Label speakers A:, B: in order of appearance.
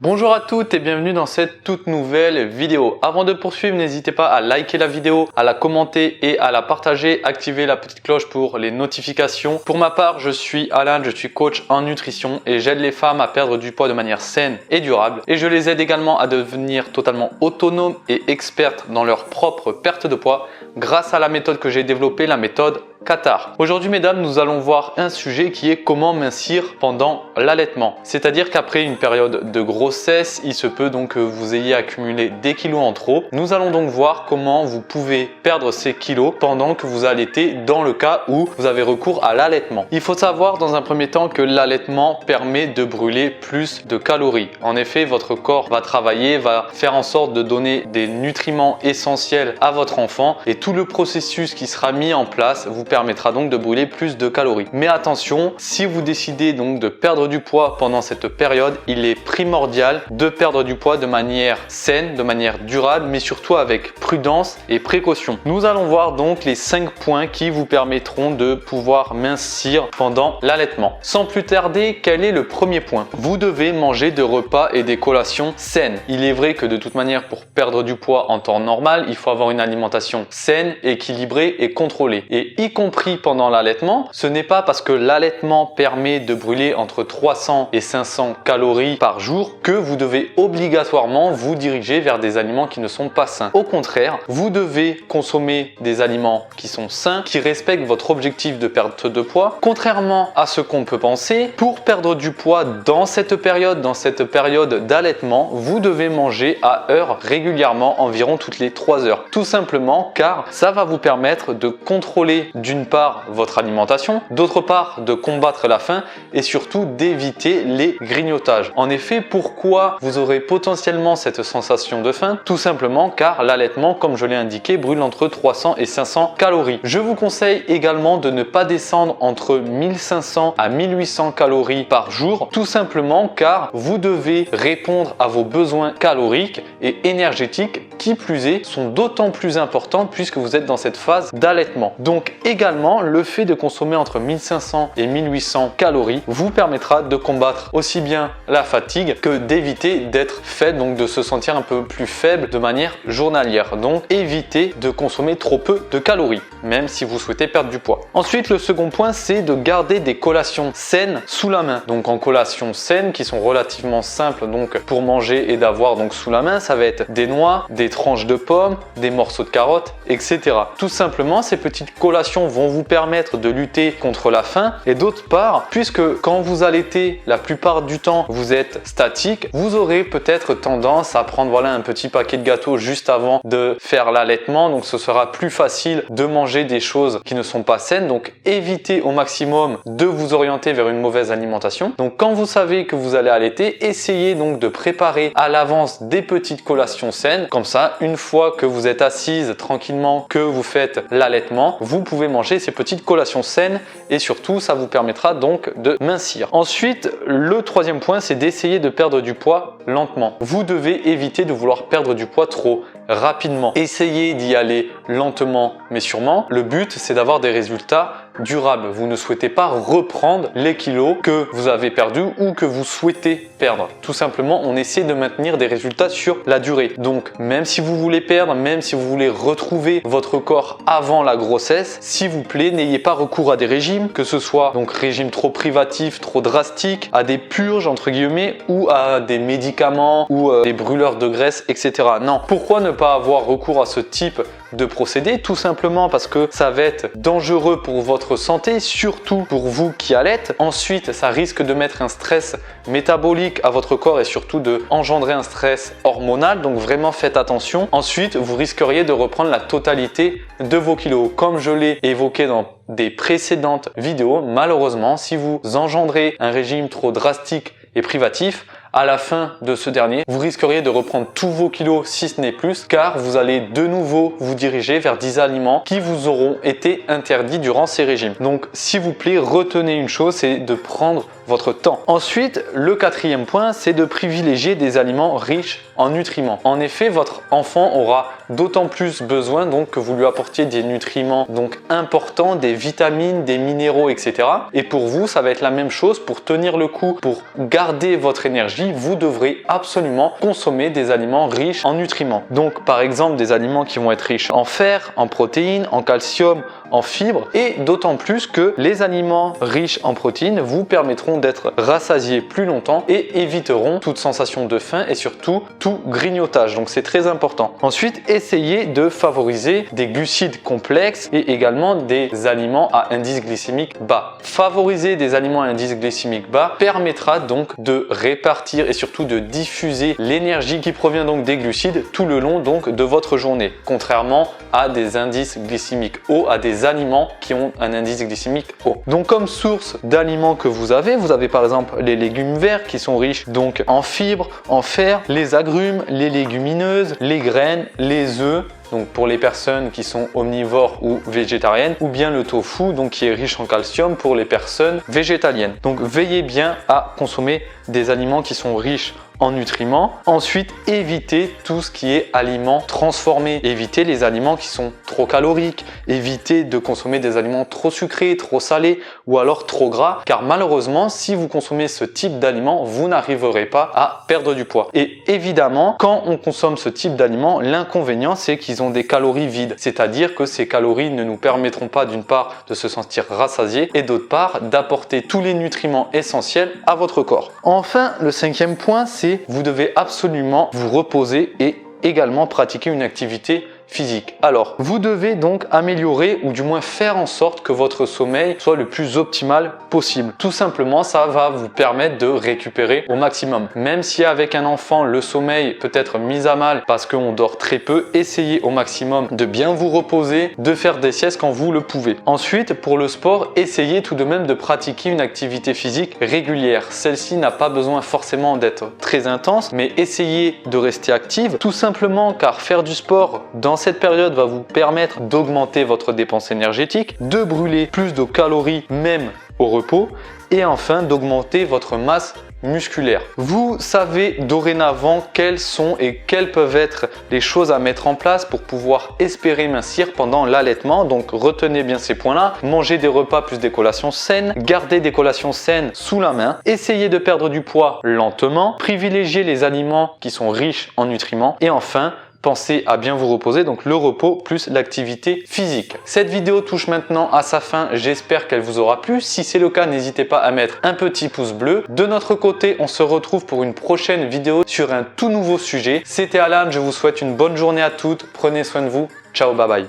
A: Bonjour à toutes et bienvenue dans cette toute nouvelle vidéo. Avant de poursuivre, n'hésitez pas à liker la vidéo, à la commenter et à la partager. Activez la petite cloche pour les notifications. Pour ma part, je suis Alain, je suis coach en nutrition et j'aide les femmes à perdre du poids de manière saine et durable. Et je les aide également à devenir totalement autonomes et expertes dans leur propre perte de poids grâce à la méthode que j'ai développée, la méthode Qatar. Aujourd'hui mesdames, nous allons voir un sujet qui est comment mincir pendant l'allaitement. C'est-à-dire qu'après une période de grossesse, il se peut donc que vous ayez accumulé des kilos en trop. Nous allons donc voir comment vous pouvez perdre ces kilos pendant que vous allaitez dans le cas où vous avez recours à l'allaitement. Il faut savoir dans un premier temps que l'allaitement permet de brûler plus de calories. En effet, votre corps va travailler, va faire en sorte de donner des nutriments essentiels à votre enfant et tout le processus qui sera mis en place vous permettra donc de brûler plus de calories. Mais attention, si vous décidez donc de perdre du poids pendant cette période, il est primordial de perdre du poids de manière saine, de manière durable, mais surtout avec prudence et précaution. Nous allons voir donc les 5 points qui vous permettront de pouvoir mincir pendant l'allaitement. Sans plus tarder, quel est le premier point? Vous devez manger de repas et des collations saines. Il est vrai que de toute manière, pour perdre du poids en temps normal, il faut avoir une alimentation saine, équilibrée et contrôlée. Et y compris pendant l'allaitement, ce n'est pas parce que l'allaitement permet de brûler entre 300 et 500 calories par jour que vous devez obligatoirement vous diriger vers des aliments qui ne sont pas sains. Au contraire, vous devez consommer des aliments qui sont sains, qui respectent votre objectif de perte de poids. Contrairement à ce qu'on peut penser, pour perdre du poids dans cette période d'allaitement, vous devez manger à heure régulièrement, environ toutes les 3 heures. Tout simplement car ça va vous permettre de contrôler d'une part votre alimentation, d'autre part de combattre la faim et surtout d'éviter les grignotages. En effet, pourquoi vous aurez potentiellement cette sensation de faim? Tout simplement car l'allaitement, comme je l'ai indiqué, brûle entre 300 et 500 calories. Je vous conseille également de ne pas descendre entre 1500 à 1800 calories par jour, tout simplement car vous devez répondre à vos besoins caloriques et énergétiques qui plus est sont d'autant plus importants puisque vous êtes dans cette phase d'allaitement. Donc également, le fait de consommer entre 1500 et 1800 calories vous permettra de combattre aussi bien la fatigue que d'éviter d'être faible, donc de se sentir un peu plus faible de manière journalière. Donc évitez de consommer trop peu de calories, même si vous souhaitez perdre du poids. Ensuite, le second point, c'est de garder des collations saines sous la main. Donc en collations saines qui sont relativement simples donc pour manger et d'avoir donc sous la main, ça va être des noix, des tranches de pommes, des morceaux de carottes, etc. Tout simplement, ces petites collations vont vous permettre de lutter contre la faim et d'autre part, puisque quand vous allaitez, la plupart du temps, vous êtes statique, vous aurez peut-être tendance à prendre un petit paquet de gâteaux juste avant de faire l'allaitement. Donc ce sera plus facile de manger des choses qui ne sont pas saines. Donc évitez au maximum de vous orienter vers une mauvaise alimentation. Donc quand vous savez que vous allez allaiter, essayez donc de préparer à l'avance des petites collations saines. Comme ça, une fois que vous êtes assise tranquillement, que vous faites l'allaitement, vous pouvez manger ces petites collations saines et surtout ça vous permettra donc de mincir. Ensuite, le troisième point, c'est d'essayer de perdre du poids lentement. Vous devez éviter de vouloir perdre du poids trop rapidement. Essayez d'y aller lentement mais sûrement. Le but, c'est d'avoir des résultats durables. Vous ne souhaitez pas reprendre les kilos que vous avez perdus ou que vous souhaitez perdre. Tout simplement, on essaie de maintenir des résultats sur la durée. Donc, même si vous voulez perdre, même si vous voulez retrouver votre corps avant la grossesse, s'il vous plaît, n'ayez pas recours à des régimes, que ce soit donc régime trop privatif, trop drastique, à des purges entre guillemets ou à des médicaments ou des brûleurs de graisse, etc. Non. Pourquoi ne pas avoir recours à ce type de procédé? Tout simplement parce que ça va être dangereux pour votre santé, surtout pour vous qui allaitent. Ensuite, ça risque de mettre un stress métabolique à votre corps et surtout de engendrer un stress hormonal. Donc vraiment faites attention. Ensuite, vous risqueriez de reprendre la totalité de vos kilos. Comme je l'ai évoqué dans des précédentes vidéos, malheureusement, si vous engendrez un régime trop drastique et privatif, à la fin de ce dernier, vous risqueriez de reprendre tous vos kilos si ce n'est plus, car vous allez de nouveau vous diriger vers des aliments qui vous auront été interdits durant ces régimes. Donc s'il vous plaît, retenez une chose, c'est de prendre votre temps. Ensuite, le quatrième point, c'est de privilégier des aliments riches en nutriments. En effet, votre enfant aura d'autant plus besoin donc que vous lui apportiez des nutriments donc importants, des vitamines, des minéraux, etc. Et pour vous, ça va être la même chose. Pour tenir le coup, pour garder votre énergie, vous devrez absolument consommer des aliments riches en nutriments. Donc par exemple, des aliments qui vont être riches en fer, en protéines, en calcium, en fibres, et d'autant plus que les aliments riches en protéines vous permettront d'être rassasié plus longtemps et éviteront toute sensation de faim et surtout tout grignotage. Donc c'est très important. Ensuite, essayez de favoriser des glucides complexes et également des aliments à indice glycémique bas. Favoriser des aliments à indice glycémique bas permettra donc de répartir et surtout de diffuser l'énergie qui provient donc des glucides tout le long donc de votre journée, contrairement à des indices glycémiques hauts, à des aliments qui ont un indice glycémique haut. Donc comme source d'aliments que vous avez par exemple les légumes verts qui sont riches donc en fibres, en fer, les agrumes, les légumineuses, les graines, les œufs, donc pour les personnes qui sont omnivores ou végétariennes, ou bien le tofu donc qui est riche en calcium pour les personnes végétaliennes. Donc veillez bien à consommer des aliments qui sont riches en nutriments. Ensuite, évitez tout ce qui est aliments transformés. Évitez les aliments qui sont trop caloriques. Évitez de consommer des aliments trop sucrés, trop salés ou alors trop gras. Car malheureusement, si vous consommez ce type d'aliments, vous n'arriverez pas à perdre du poids. Et évidemment, quand on consomme ce type d'aliments, l'inconvénient, c'est qu'ils ont des calories vides. C'est-à-dire que ces calories ne nous permettront pas d'une part de se sentir rassasié et d'autre part d'apporter tous les nutriments essentiels à votre corps. Enfin, le cinquième point, c'est vous devez absolument vous reposer et également pratiquer une activité physique. Alors, vous devez donc améliorer ou du moins faire en sorte que votre sommeil soit le plus optimal possible. Tout simplement, ça va vous permettre de récupérer au maximum. Même si avec un enfant, le sommeil peut être mis à mal parce qu'on dort très peu, essayez au maximum de bien vous reposer, de faire des siestes quand vous le pouvez. Ensuite, pour le sport, essayez tout de même de pratiquer une activité physique régulière. Celle-ci n'a pas besoin forcément d'être très intense, mais essayez de rester active, tout simplement car faire du sport dans cette période va vous permettre d'augmenter votre dépense énergétique, de brûler plus de calories même au repos et enfin d'augmenter votre masse musculaire. Vous savez dorénavant quelles sont et quelles peuvent être les choses à mettre en place pour pouvoir espérer mincir pendant l'allaitement. Donc retenez bien ces points-là. Mangez des repas plus des collations saines. Gardez des collations saines sous la main. Essayez de perdre du poids lentement. Privilégiez les aliments qui sont riches en nutriments. Et enfin, pensez à bien vous reposer, donc le repos plus l'activité physique. Cette vidéo touche maintenant à sa fin, j'espère qu'elle vous aura plu. Si c'est le cas, n'hésitez pas à mettre un petit pouce bleu. De notre côté, on se retrouve pour une prochaine vidéo sur un tout nouveau sujet. C'était Alan, je vous souhaite une bonne journée à toutes, prenez soin de vous, ciao, bye bye.